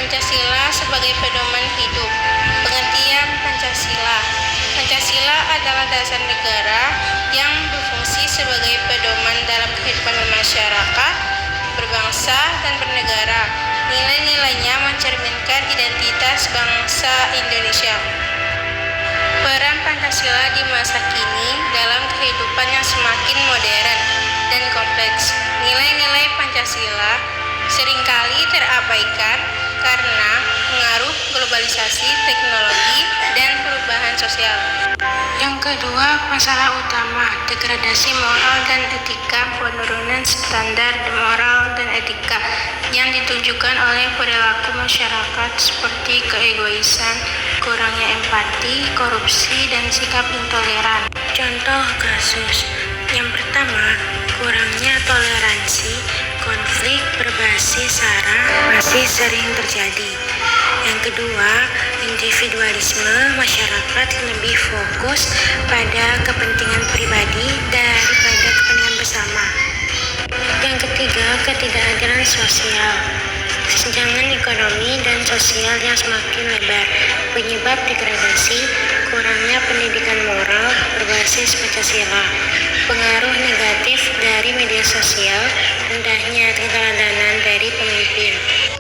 Pancasila sebagai pedoman hidup. Pengertian Pancasila. Pancasila adalah dasar negara yang berfungsi sebagai pedoman dalam kehidupan masyarakat, berbangsa, dan bernegara. Nilai-nilainya mencerminkan identitas bangsa Indonesia. Peran Pancasila di masa kini dalam kehidupan yang semakin modern dan kompleks. Nilai-nilai Pancasila seringkali terabaikan karena pengaruh globalisasi, teknologi, dan perubahan sosial. Yang kedua, masalah utama, degradasi moral dan etika, penurunan standar moral dan etika yang ditunjukkan oleh perilaku masyarakat seperti keegoisan, kurangnya empati, korupsi, dan sikap intoleran. Contoh kasus yang pertama, kurangnya toleransi, konflik berbasis sara masih sering terjadi. Yang kedua, individualisme, masyarakat lebih fokus pada kepentingan pribadi daripada kepentingan bersama. Yang ketiga, ketidakadilan sosial, kesenjangan ekonomi dan sosial yang semakin lebar, penyebab degradasi, kurangnya pendidikan moral berbasis Pancasila, pengaruh negatif dari media sosial, rendahnya keteladanan dari pemimpin.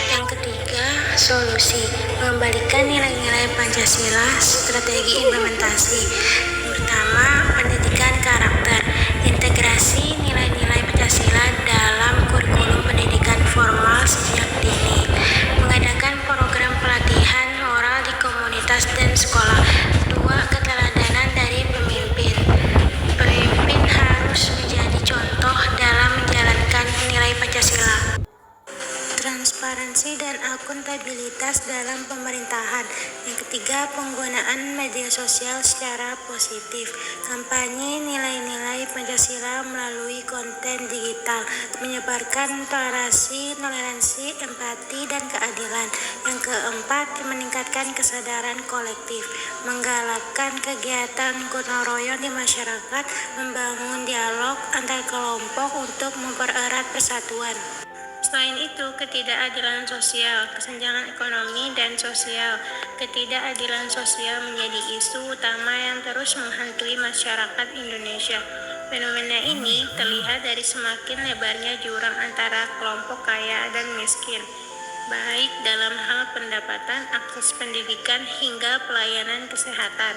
Yang ketiga, solusi, mengembalikan nilai-nilai Pancasila, strategi implementasi. Pertama, pendidikan karakter, integrasi nilai-nilai Pancasila dalam kurikulum pendidikan formal sejak dini, mengadakan program pelatihan moral di komunitas dan sekolah. Dua, keteladanan dari pemimpin. Pemimpin harus menjadi contoh dalam menjalankan nilai Pancasila. Transparansi dan akuntabilitas dalam pemerintahan. Yang ketiga, penggunaan media sosial secara positif. Kampanye nilai-nilai Pancasila melalui konten digital, menyebarkan toleransi, empati, dan keadilan. Yang keempat, meningkatkan kesadaran kolektif, menggalakkan kegiatan gotong royong di masyarakat, membangun dialog antar kelompok untuk mempererat persatuan. Selain itu, ketidakadilan sosial, kesenjangan ekonomi dan sosial. Ketidakadilan sosial menjadi isu utama yang terus menghantui masyarakat Indonesia. Fenomena ini terlihat dari semakin lebarnya jurang antara kelompok kaya dan miskin, baik dalam hal pendapatan, akses pendidikan, hingga pelayanan kesehatan.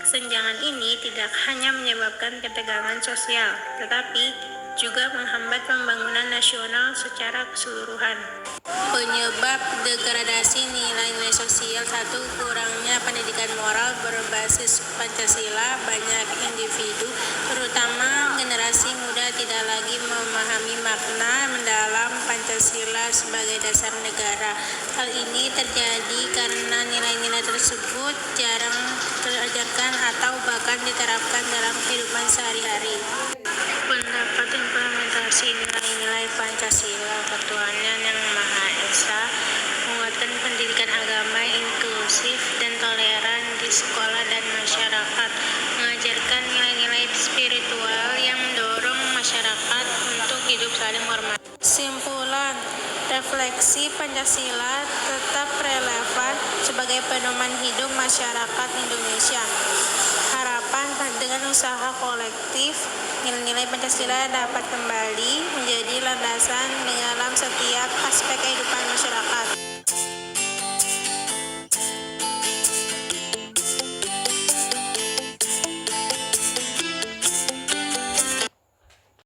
Kesenjangan ini tidak hanya menyebabkan ketegangan sosial, tetapi juga menghambat pembangunan nasional secara keseluruhan. Penyebab degradasi nilai-nilai sosial. 1. Kurangnya pendidikan moral berbasis Pancasila. Banyak individu, terutama generasi muda, tidak lagi memahami makna mendalam Pancasila sebagai dasar negara. Hal ini terjadi karena nilai-nilai tersebut jarang diajarkan atau bahkan diterapkan dalam kehidupan sehari-hari. Pendapat implementasi nilai-nilai Pancasila. Ketuhanan Yang Maha Esa menguatkan pendidikan agama inklusif dan toleran di sekolah dan masyarakat, mengajarkan nilai-nilai spiritual yang mendorong masyarakat untuk hidup saling hormat. Simpulan, refleksi Pancasila tetap relevan sebagai pedoman hidup masyarakat Indonesia. Harapan dengan usaha kolektif, nilai-nilai Pancasila dapat kembali menjadi landasan dalam setiap aspek kehidupan masyarakat.